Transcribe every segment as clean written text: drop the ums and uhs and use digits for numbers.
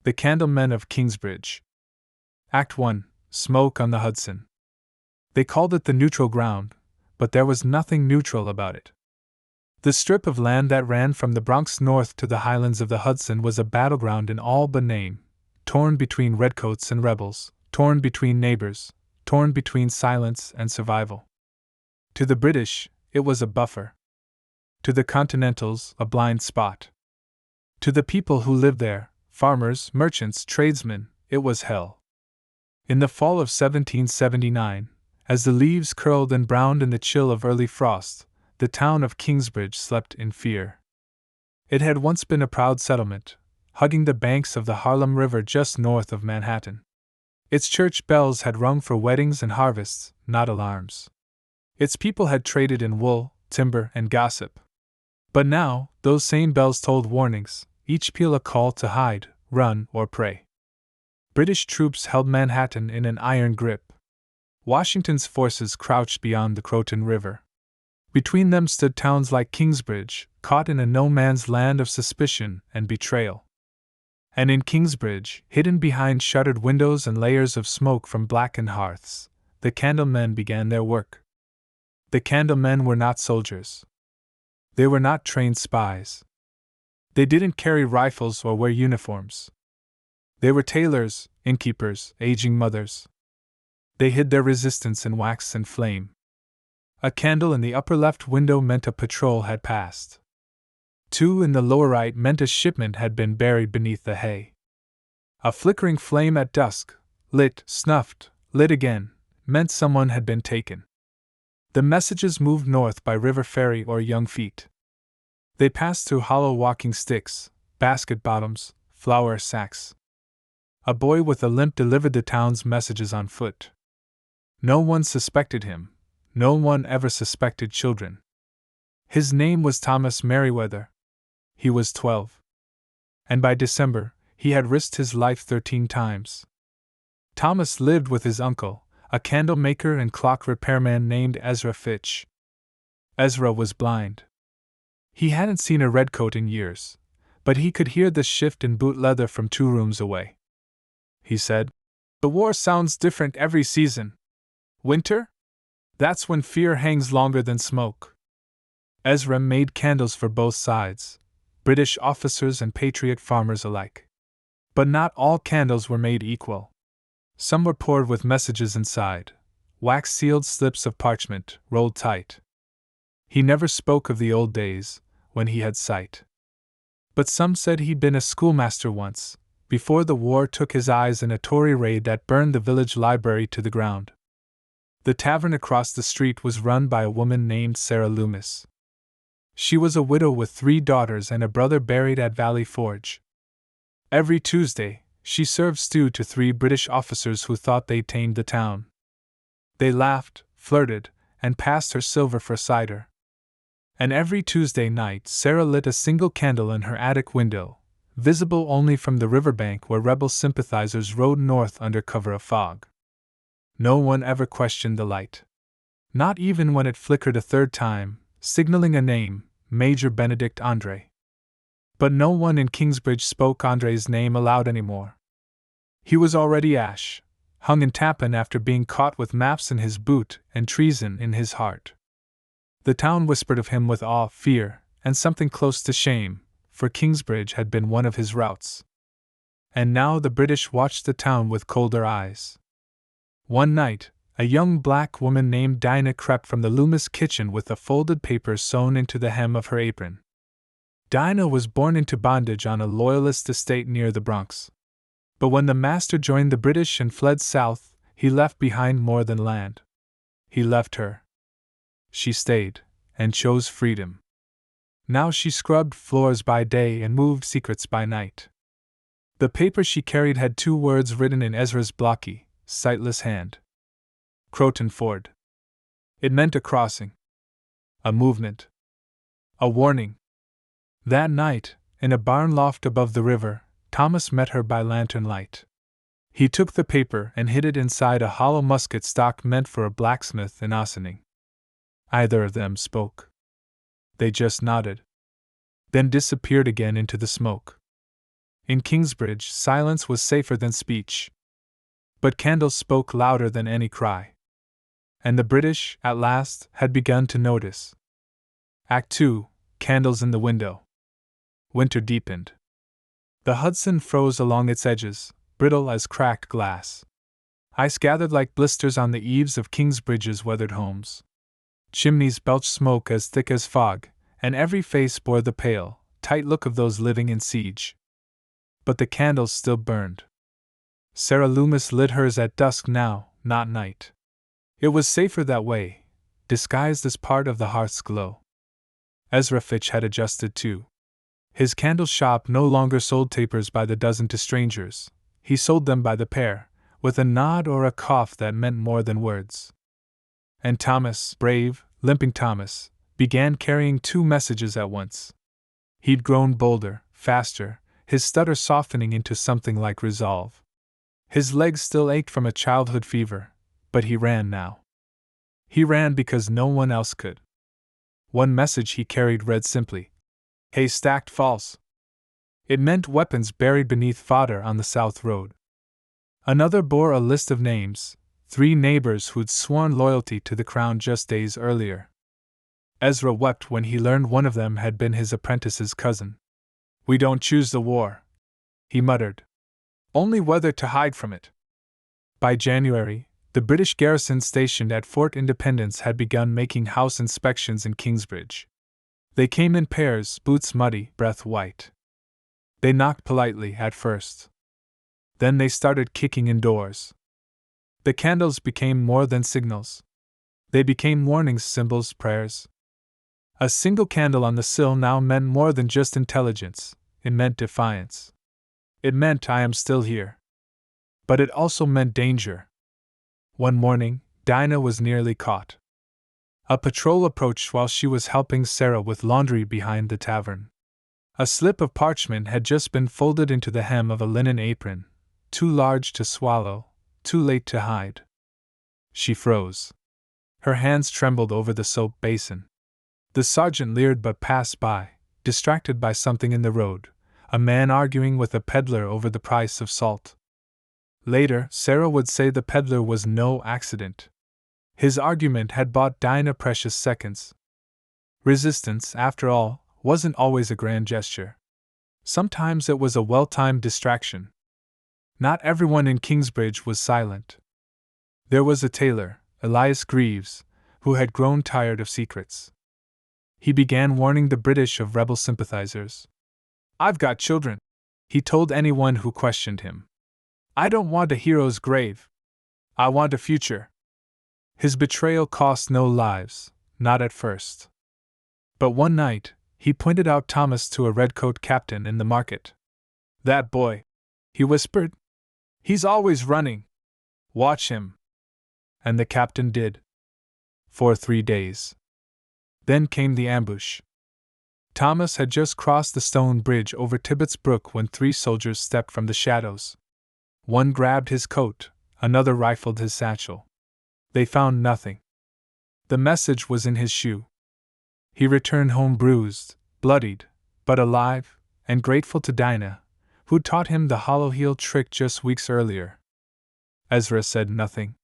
The Candleman of Kingsbridge. Act 1. Smoke on the Hudson. They called it the neutral ground, but there was nothing neutral about it. The strip of land that ran from the Bronx north to the highlands of the Hudson was a battleground in all but name, torn between redcoats and rebels, torn between neighbors, torn between silence and survival. To the British, it was a buffer. To the Continentals, a blind spot. To the people who lived there, farmers, merchants, tradesmen, it was hell. In the fall of 1779, as the leaves curled and browned in the chill of early frost, the town of Kingsbridge slept in fear. It had once been a proud settlement, hugging the banks of the Harlem River just north of Manhattan. Its church bells had rung for weddings and harvests, not alarms. Its people had traded in wool, timber, and gossip. But now, those same bells tolled warnings, each peal a call to hide, run, or pray. British troops held Manhattan in an iron grip. Washington's forces crouched beyond the Croton River. Between them stood towns like Kingsbridge, caught in a no-man's land of suspicion and betrayal. And in Kingsbridge, hidden behind shuttered windows and layers of smoke from blackened hearths, the Candlemen began their work. The Candlemen were not soldiers. They were not trained spies. They didn't carry rifles or wear uniforms. They were tailors, innkeepers, aging mothers. They hid their resistance in wax and flame. A candle in the upper left window meant a patrol had passed. 2 in the lower right meant a shipment had been buried beneath the hay. A flickering flame at dusk, lit, snuffed, lit again, meant someone had been taken. The messages moved north by river ferry or young feet. They passed through hollow walking sticks, basket bottoms, flour sacks. A boy with a limp delivered the town's messages on foot. No one suspected him. No one ever suspected children. His name was Thomas Merriweather. He was 12. And by December, he had risked his life 13 times. Thomas lived with his uncle, a candle maker and clock repairman named Ezra Fitch. Ezra was blind. He hadn't seen a redcoat in years, but he could hear the shift in boot leather from 2 rooms away. He said, "The war sounds different every season. Winter? That's when fear hangs longer than smoke." Ezra made candles for both sides, British officers and patriot farmers alike. But not all candles were made equal. Some were poured with messages inside, wax-sealed slips of parchment, rolled tight. He never spoke of the old days, when he had sight. But some said he'd been a schoolmaster once, before the war took his eyes in a Tory raid that burned the village library to the ground. The tavern across the street was run by a woman named Sarah Loomis. She was a widow with 3 daughters and a brother buried at Valley Forge. Every Tuesday, she served stew to 3 British officers who thought they'd tamed the town. They laughed, flirted, and passed her silver for cider. And every Tuesday night Sarah lit a single candle in her attic window, visible only from the riverbank where rebel sympathizers rode north under cover of fog. No one ever questioned the light. Not even when it flickered a 3rd time, signaling a name, Major Benedict Andre. But no one in Kingsbridge spoke Andre's name aloud anymore. He was already ash, hung in Tappan after being caught with maps in his boot and treason in his heart. The town whispered of him with awe, fear, and something close to shame, for Kingsbridge had been one of his routes. And now the British watched the town with colder eyes. One night, a young black woman named Dinah crept from the Loomis kitchen with a folded paper sewn into the hem of her apron. Dinah was born into bondage on a loyalist estate near the Bronx. But when the master joined the British and fled south, he left behind more than land. He left her. She stayed, and chose freedom. Now she scrubbed floors by day and moved secrets by night. The paper she carried had 2 words written in Ezra's blocky, sightless hand. Croton Ford. It meant a crossing. A movement. A warning. That night, in a barn loft above the river, Thomas met her by lantern light. He took the paper and hid it inside a hollow musket stock meant for a blacksmith in Ossining. Either of them spoke. They just nodded. Then disappeared again into the smoke. In Kingsbridge, silence was safer than speech. But candles spoke louder than any cry. And the British, at last, had begun to notice. Act 2. Candles in the window. Winter deepened. The Hudson froze along its edges, brittle as cracked glass. Ice gathered like blisters on the eaves of Kingsbridge's weathered homes. Chimneys belched smoke as thick as fog, and every face bore the pale, tight look of those living in siege. But the candles still burned. Sarah Loomis lit hers at dusk now, not night. It was safer that way, disguised as part of the hearth's glow. Ezra Fitch had adjusted too. His candle shop no longer sold tapers by the dozen to strangers, he sold them by the pair, with a nod or a cough that meant more than words. And Thomas, brave, limping Thomas, began carrying 2 messages at once. He'd grown bolder, faster, his stutter softening into something like resolve. His legs still ached from a childhood fever, but he ran now. He ran because no one else could. One message he carried read simply, "Hay stacked false." It meant weapons buried beneath fodder on the South Road. Another bore a list of names, 3 neighbors who'd sworn loyalty to the Crown just days earlier. Ezra wept when he learned one of them had been his apprentice's cousin. "We don't choose the war," he muttered. "Only whether to hide from it." By January, the British garrison stationed at Fort Independence had begun making house inspections in Kingsbridge. They came in pairs, boots muddy, breath white. They knocked politely at first. Then they started kicking indoors. The candles became more than signals. They became warnings, symbols, prayers. A single candle on the sill now meant more than just intelligence, it meant defiance. It meant I am still here. But it also meant danger. One morning, Dinah was nearly caught. A patrol approached while she was helping Sarah with laundry behind the tavern. A slip of parchment had just been folded into the hem of a linen apron, too large to swallow, too late to hide. She froze. Her hands trembled over the soap basin. The sergeant leered but passed by, distracted by something in the road, a man arguing with a peddler over the price of salt. Later, Sarah would say the peddler was no accident. His argument had bought Dinah precious seconds. Resistance, after all, wasn't always a grand gesture. Sometimes it was a well-timed distraction. Not everyone in Kingsbridge was silent. There was a tailor, Elias Greaves, who had grown tired of secrets. He began warning the British of rebel sympathizers. "I've got children," he told anyone who questioned him. "I don't want a hero's grave. I want a future." His betrayal cost no lives, not at first. But one night, he pointed out Thomas to a redcoat captain in the market. "That boy," he whispered. "He's always running. Watch him." And the captain did. For 3 days. Then came the ambush. Thomas had just crossed the stone bridge over Tibbetts Brook when 3 soldiers stepped from the shadows. One grabbed his coat, another rifled his satchel. They found nothing. The message was in his shoe. He returned home bruised, bloodied, but alive, and grateful to Dinah, who'd taught him the hollow heel trick just weeks earlier. Ezra said nothing.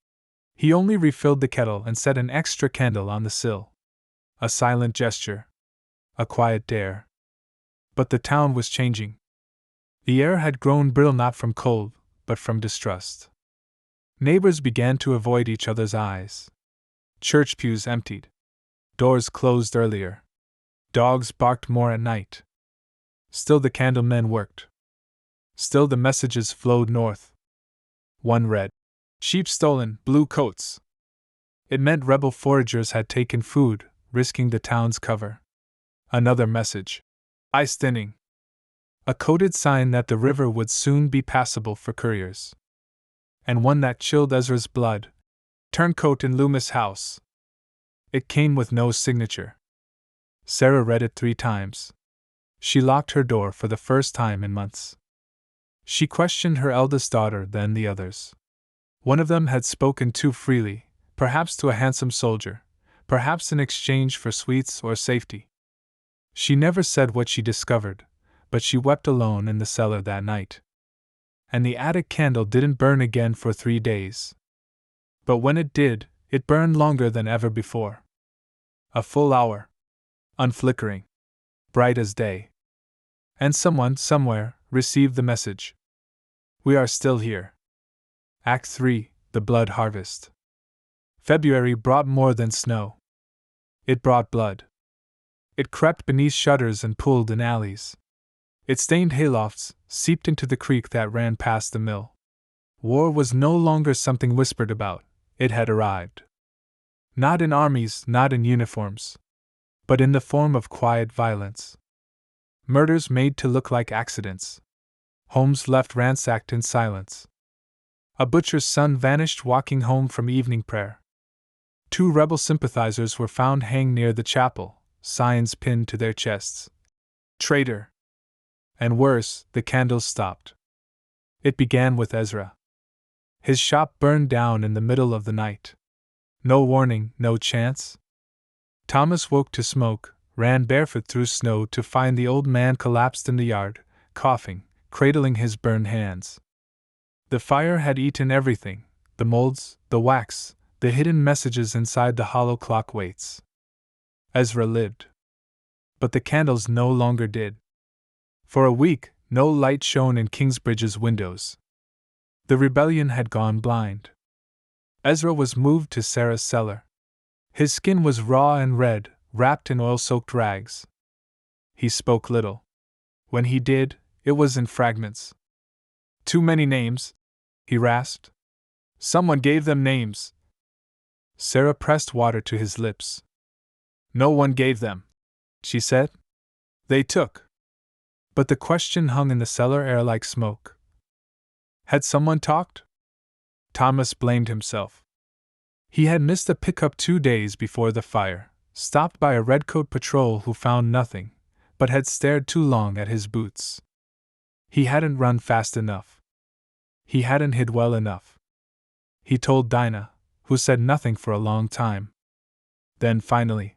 He only refilled the kettle and set an extra candle on the sill. A silent gesture. A quiet dare. But the town was changing. The air had grown brittle not from cold, but from distrust. Neighbors began to avoid each other's eyes. Church pews emptied. Doors closed earlier. Dogs barked more at night. Still the candlemen worked. Still the messages flowed north. One read, "Sheep stolen, blue coats." It meant rebel foragers had taken food, risking the town's cover. Another message, "Ice thinning." A coded sign that the river would soon be passable for couriers. And one that chilled Ezra's blood, "Turncoat in Loomis' house." It came with no signature. Sarah read it 3 times. She locked her door for the first time in months. She questioned her eldest daughter, then the others. One of them had spoken too freely, perhaps to a handsome soldier, perhaps in exchange for sweets or safety. She never said what she discovered, but she wept alone in the cellar that night. And the attic candle didn't burn again for 3 days. But when it did, it burned longer than ever before. A full hour. Unflickering. Bright as day. And someone, somewhere, received the message. We are still here. Act 3, The Blood Harvest. February brought more than snow. It brought blood. It crept beneath shutters and pulled in alleys. It stained haylofts, seeped into the creek that ran past the mill. War was no longer something whispered about, it had arrived. Not in armies, not in uniforms, but in the form of quiet violence. Murders made to look like accidents. Homes left ransacked in silence. A butcher's son vanished walking home from evening prayer. 2 rebel sympathizers were found hanged near the chapel, signs pinned to their chests. Traitor! And worse, the candles stopped. It began with Ezra. His shop burned down in the middle of the night. No warning, no chance. Thomas woke to smoke, ran barefoot through snow to find the old man collapsed in the yard, coughing, cradling his burned hands. The fire had eaten everything, the molds, the wax, the hidden messages inside the hollow clock weights. Ezra lived. But the candles no longer did. For a week, no light shone in Kingsbridge's windows. The rebellion had gone blind. Ezra was moved to Sarah's cellar. His skin was raw and red, wrapped in oil-soaked rags. He spoke little. When he did, it was in fragments. Too many names, he rasped. Someone gave them names. Sarah pressed water to his lips. No one gave them, she said. They took. But the question hung in the cellar air like smoke. Had someone talked? Thomas blamed himself. He had missed a pickup 2 days before the fire, stopped by a redcoat patrol who found nothing, but had stared too long at his boots. He hadn't run fast enough. He hadn't hid well enough. He told Dinah, who said nothing for a long time. Then finally,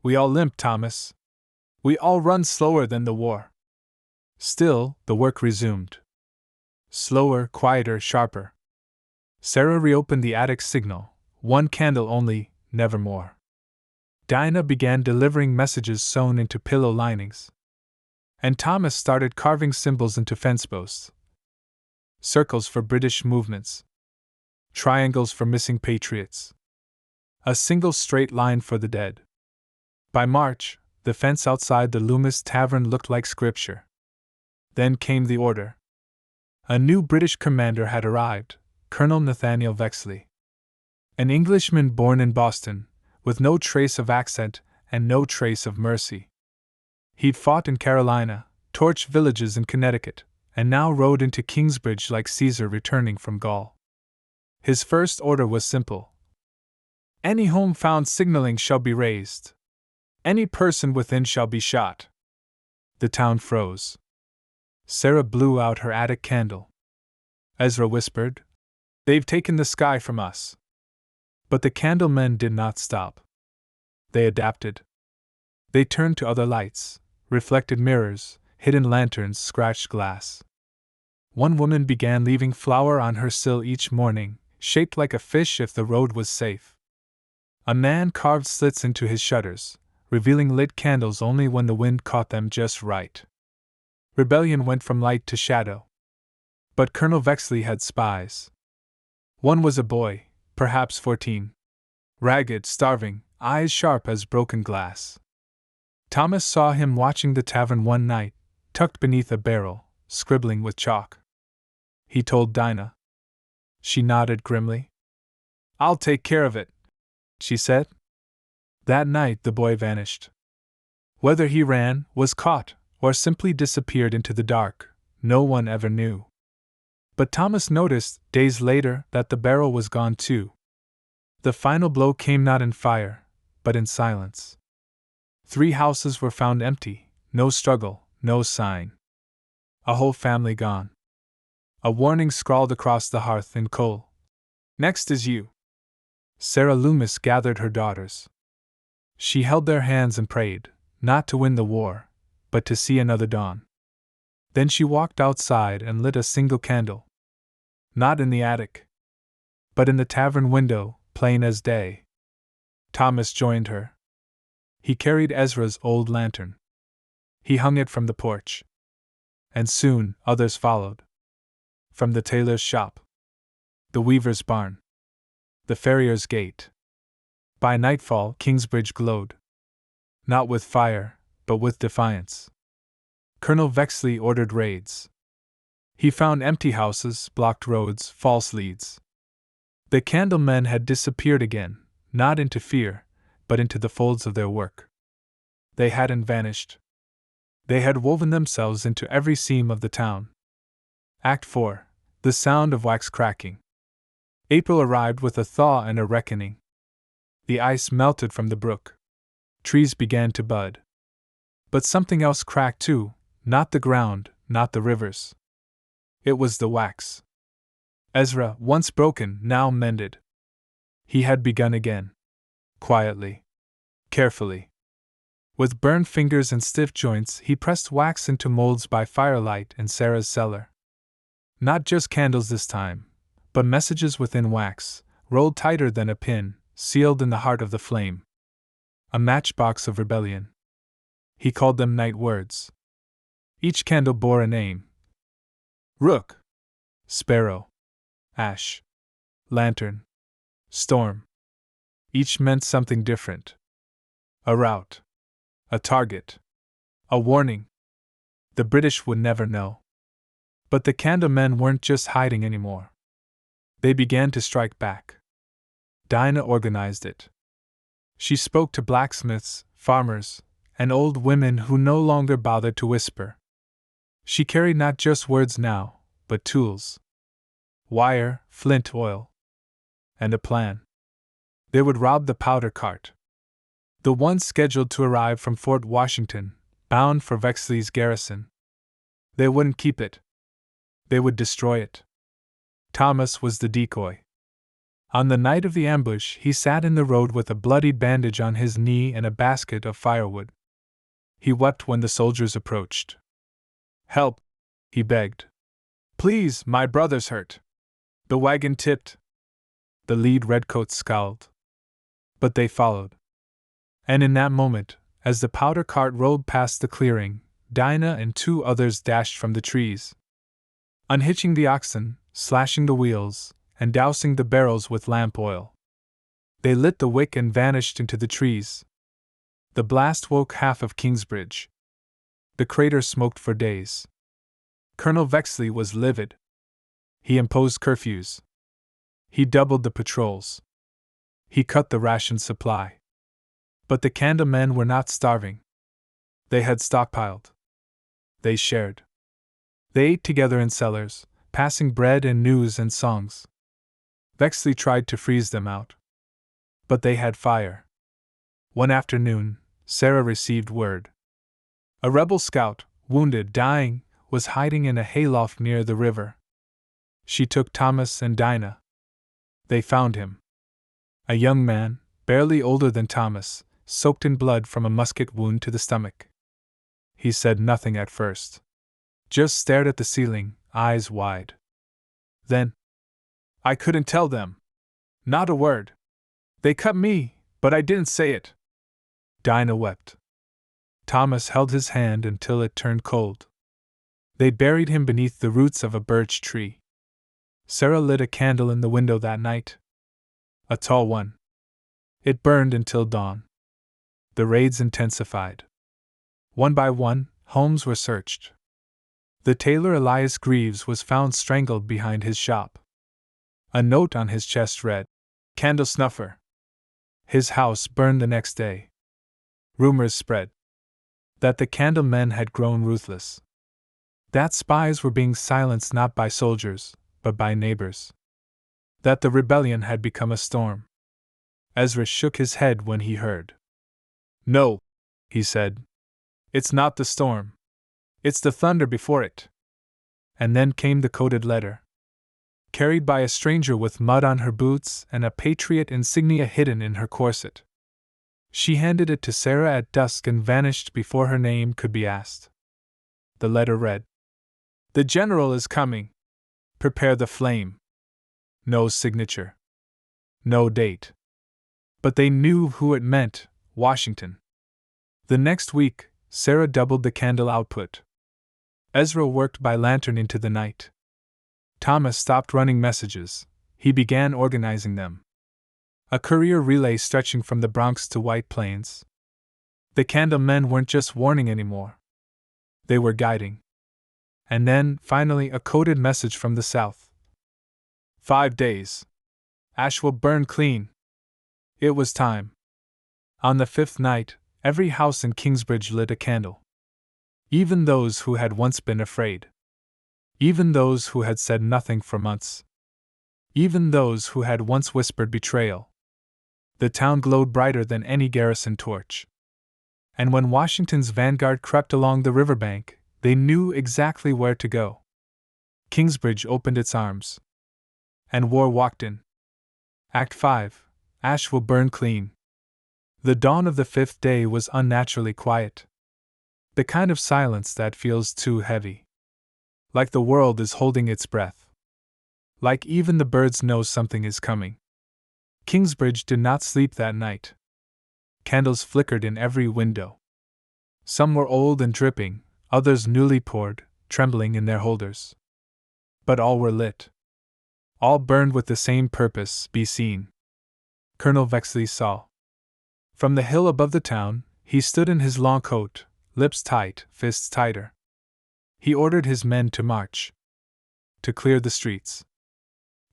we all limp, Thomas. We all run slower than the war. Still, the work resumed. Slower, quieter, sharper. Sarah reopened the attic signal, 1 candle only, never more. Dinah began delivering messages sewn into pillow linings. And Thomas started carving symbols into fence posts. Circles for British movements. Triangles for missing patriots. A single straight line for the dead. By March, the fence outside the Loomis Tavern looked like scripture. Then came the order. A new British commander had arrived, Colonel Nathaniel Vexley. An Englishman born in Boston, with no trace of accent and no trace of mercy. He'd fought in Carolina, torched villages in Connecticut, and now rode into Kingsbridge like Caesar returning from Gaul. His first order was simple. Any home found signaling shall be razed. Any person within shall be shot. The town froze. Sarah blew out her attic candle. Ezra whispered, They've taken the sky from us. But the candlemen did not stop. They adapted. They turned to other lights, reflected mirrors, hidden lanterns, scratched glass. One woman began leaving flour on her sill each morning, shaped like a fish if the road was safe. A man carved slits into his shutters, revealing lit candles only when the wind caught them just right. Rebellion went from light to shadow. But Colonel Vexley had spies. One was a boy, perhaps 14. Ragged, starving, eyes sharp as broken glass. Thomas saw him watching the tavern one night, tucked beneath a barrel, scribbling with chalk. He told Dinah. She nodded grimly. I'll take care of it, she said. That night the boy vanished. Whether he ran, was caught, or simply disappeared into the dark, no one ever knew. But Thomas noticed, days later, that the barrel was gone too. The final blow came not in fire, but in silence. 3 houses were found empty, no struggle, no sign. A whole family gone. A warning scrawled across the hearth in coal. Next is you. Sarah Loomis gathered her daughters. She held their hands and prayed, not to win the war, but to see another dawn. Then she walked outside and lit a single candle. Not in the attic, but in the tavern window, plain as day. Thomas joined her. He carried Ezra's old lantern. He hung it from the porch. And soon others followed. From the tailor's shop, the weaver's barn, the farrier's gate. By nightfall, Kingsbridge glowed. Not with fire, but with defiance. Colonel Vexley ordered raids. He found empty houses, blocked roads, false leads. The Candlemen had disappeared again, not into fear, but into the folds of their work. They hadn't vanished. They had woven themselves into every seam of the town. Act 4. The sound of wax cracking. April arrived with a thaw and a reckoning. The ice melted from the brook. Trees began to bud. But something else cracked too, not the ground, not the rivers. It was the wax. Ezra, once broken, now mended. He had begun again. Quietly. Carefully. With burned fingers and stiff joints, he pressed wax into molds by firelight in Sarah's cellar. Not just candles this time, but messages within wax, rolled tighter than a pin, sealed in the heart of the flame. A matchbox of rebellion. He called them night words. Each candle bore a name. Rook, sparrow, ash, lantern, storm. Each meant something different. A route, a target, a warning. The British would never know. But the Candlemen weren't just hiding anymore. They began to strike back. Dinah organized it. She spoke to blacksmiths, farmers, and old women who no longer bothered to whisper. She carried not just words now, but tools. Wire, flint oil. And a plan. They would rob the powder cart. The one scheduled to arrive from Fort Washington, bound for Vexley's garrison. They wouldn't keep it. They would destroy it. Thomas was the decoy. On the night of the ambush, he sat in the road with a bloodied bandage on his knee and a basket of firewood. He wept when the soldiers approached. "Help!" he begged. "Please, my brother's hurt." The wagon tipped. The lead redcoats scowled. But they followed. And in that moment, as the powder cart rolled past the clearing, Dinah and two others dashed from the trees. Unhitching the oxen, slashing the wheels, and dousing the barrels with lamp oil. They lit the wick and vanished into the trees. The blast woke half of Kingsbridge. The crater smoked for days. Colonel Vexley was livid. He imposed curfews. He doubled the patrols. He cut the ration supply. But the Candlemen were not starving. They had stockpiled. They shared. They ate together in cellars, passing bread and news and songs. Vexley tried to freeze them out. But they had fire. One afternoon, Sarah received word. A rebel scout, wounded, dying, was hiding in a hayloft near the river. She took Thomas and Dinah. They found him. A young man, barely older than Thomas, soaked in blood from a musket wound to the stomach. He said nothing at first. Just stared at the ceiling, eyes wide. Then, "I couldn't tell them. Not a word. They cut me, but I didn't say it." Dinah wept. Thomas held his hand until it turned cold. They buried him beneath the roots of a birch tree. Sarah lit a candle in the window that night. A tall one. It burned until dawn. The raids intensified. One by one, homes were searched. The tailor Elias Greaves was found strangled behind his shop. A note on his chest read, "Candle snuffer." His house burned the next day. Rumors spread that the Candlemen had grown ruthless. That spies were being silenced not by soldiers, but by neighbors. That the rebellion had become a storm. Ezra shook his head when he heard. "No," he said. "It's not the storm. It's the thunder before it." And then came the coded letter. Carried by a stranger with mud on her boots and a patriot insignia hidden in her corset. She handed it to Sarah at dusk and vanished before her name could be asked. The letter read, The general is coming. Prepare the flame. No signature. No date. But they knew who it meant: Washington. The next week, Sarah doubled the candle output. Ezra worked by lantern into the night. Thomas stopped running messages. He began organizing them. A courier relay stretching from the Bronx to White Plains. The Candlemen weren't just warning anymore. They were guiding. And then, finally, a coded message from the south. 5 days. Ash will burn clean. It was time. On the 5th night, every house in Kingsbridge lit a candle. Even those who had once been afraid. Even those who had said nothing for months. Even those who had once whispered betrayal. The town glowed brighter than any garrison torch. And when Washington's vanguard crept along the riverbank, they knew exactly where to go. Kingsbridge opened its arms. And war walked in. Act 5. Ash will burn clean. The dawn of the 5th day was unnaturally quiet. The kind of silence that feels too heavy. Like the world is holding its breath. Like even the birds know something is coming. Kingsbridge did not sleep that night. Candles flickered in every window. Some were old and dripping, others newly poured, trembling in their holders. But all were lit. All burned with the same purpose: be seen. Colonel Vexley saw. From the hill above the town, he stood in his long coat, lips tight, fists tighter. He ordered his men to march. To clear the streets.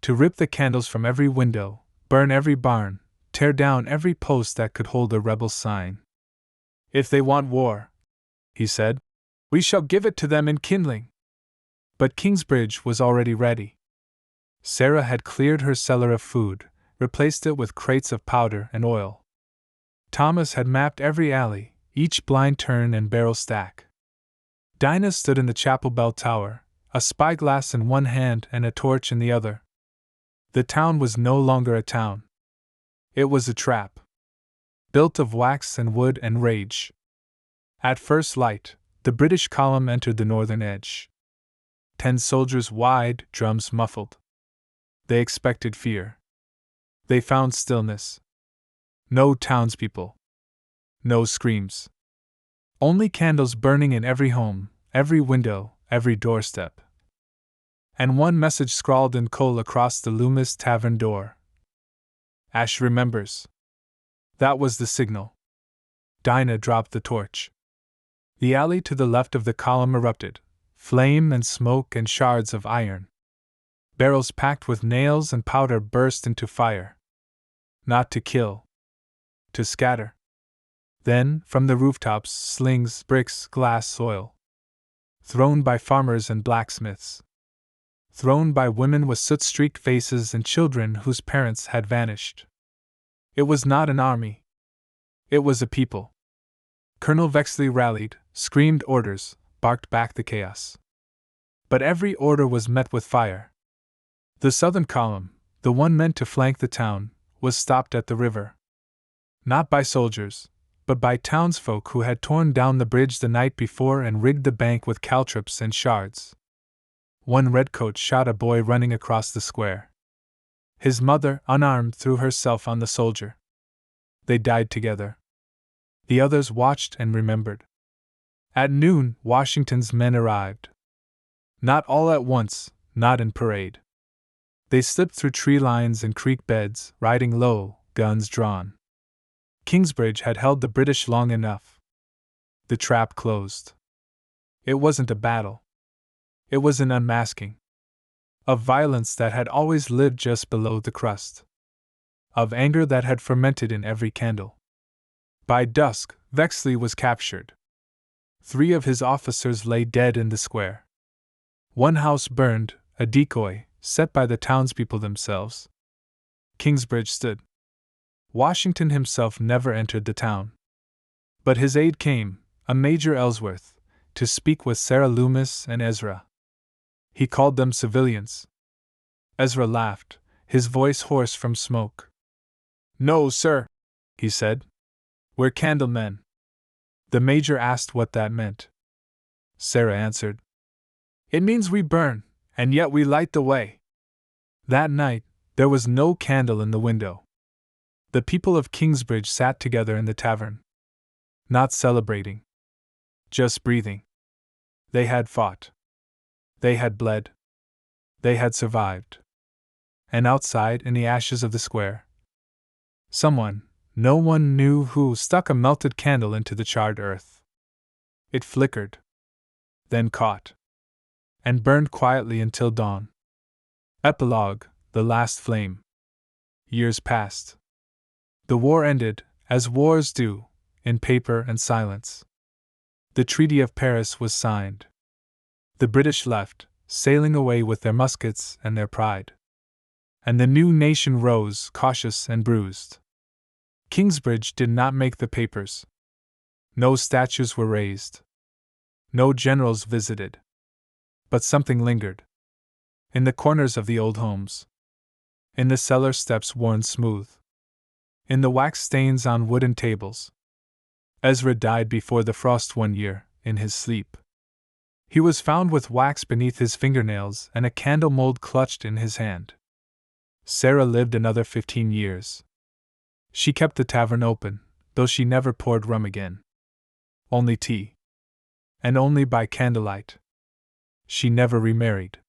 To rip the candles from every window, burn every barn, tear down every post that could hold a rebel sign. If they want war, he said, we shall give it to them in kindling. But Kingsbridge was already ready. Sarah had cleared her cellar of food, replaced it with crates of powder and oil. Thomas had mapped every alley, each blind turn and barrel stack. Dinah stood in the chapel bell tower, a spyglass in one hand and a torch in the other. The town was no longer a town. It was a trap. Built of wax and wood and rage. At first light, the British column entered the northern edge. 10 soldiers wide, drums muffled. They expected fear. They found stillness. No townspeople. No screams. Only candles burning in every home, every window, every doorstep. And one message scrawled in coal across the Loomis Tavern door. Ash remembers. That was the signal. Dinah dropped the torch. The alley to the left of the column erupted, flame and smoke and shards of iron. Barrels packed with nails and powder burst into fire. Not to kill. To scatter. Then, from the rooftops, slings, bricks, glass, soil. Thrown by farmers and blacksmiths. Thrown by women with soot-streaked faces and children whose parents had vanished. It was not an army. It was a people. Colonel Vexley rallied, screamed orders, barked back the chaos. But every order was met with fire. The southern column, the one meant to flank the town, was stopped at the river. Not by soldiers, but by townsfolk who had torn down the bridge the night before and rigged the bank with caltrops and shards. One redcoat shot a boy running across the square. His mother, unarmed, threw herself on the soldier. They died together. The others watched and remembered. At noon, Washington's men arrived. Not all at once, not in parade. They slipped through tree lines and creek beds, riding low, guns drawn. Kingsbridge had held the British long enough. The trap closed. It wasn't a battle. It was an unmasking. Of violence that had always lived just below the crust. Of anger that had fermented in every candle. By dusk, Vexley was captured. 3 of his officers lay dead in the square. One house burned, a decoy, set by the townspeople themselves. Kingsbridge stood. Washington himself never entered the town. But his aide came, a Major Ellsworth, to speak with Sarah Loomis and Ezra. He called them civilians. Ezra laughed, his voice hoarse from smoke. No, sir, he said. We're Candlemen. The Major asked what that meant. Sarah answered. It means we burn, and yet we light the way. That night, there was no candle in the window. The people of Kingsbridge sat together in the tavern. Not celebrating. Just breathing. They had fought. They had bled. They had survived. And outside, in the ashes of the square, someone, no one knew who, stuck a melted candle into the charred earth. It flickered. Then caught. And burned quietly until dawn. Epilogue, the last flame. Years passed. The war ended, as wars do, in paper and silence. The Treaty of Paris was signed. The British left, sailing away with their muskets and their pride. And the new nation rose, cautious and bruised. Kingsbridge did not make the papers. No statues were raised. No generals visited. But something lingered. In the corners of the old homes. In the cellar steps worn smooth. In the wax stains on wooden tables. Ezra died before the frost one year, in his sleep. He was found with wax beneath his fingernails and a candle mold clutched in his hand. Sarah lived another 15 years. She kept the tavern open, though she never poured rum again. Only tea. And only by candlelight. She never remarried.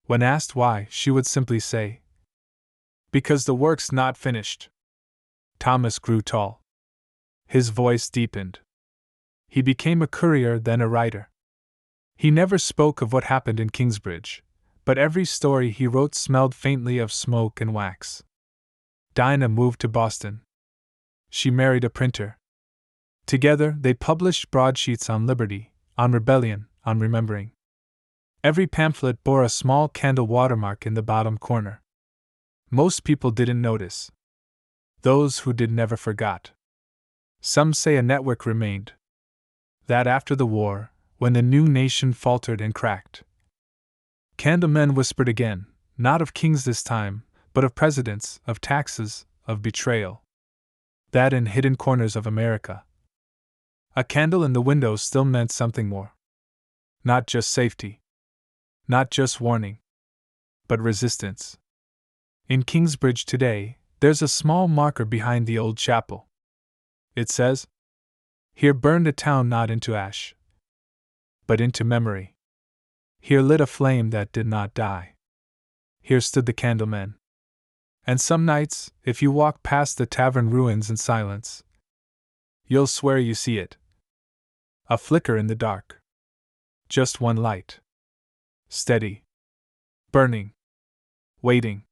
When asked why, she would simply say, "Because the work's not finished." Thomas grew tall. His voice deepened. He became a courier, then a writer. He never spoke of what happened in Kingsbridge, but every story he wrote smelled faintly of smoke and wax. Dinah moved to Boston. She married a printer. Together, they published broadsheets on liberty, on rebellion, on remembering. Every pamphlet bore a small candle watermark in the bottom corner. Most people didn't notice. Those who did never forgot. Some say a network remained. That after the war, when the new nation faltered and cracked, Candleman whispered again, not of kings this time, but of presidents, of taxes, of betrayal. That in hidden corners of America, a candle in the window still meant something more. Not just safety. Not just warning. But resistance. In Kingsbridge today, there's a small marker behind the old chapel. It says, "Here burned a town not into ash, but into memory. Here lit a flame that did not die. Here stood the Candleman." And some nights, if you walk past the tavern ruins in silence, you'll swear you see it. A flicker in the dark. Just one light. Steady. Burning. Waiting.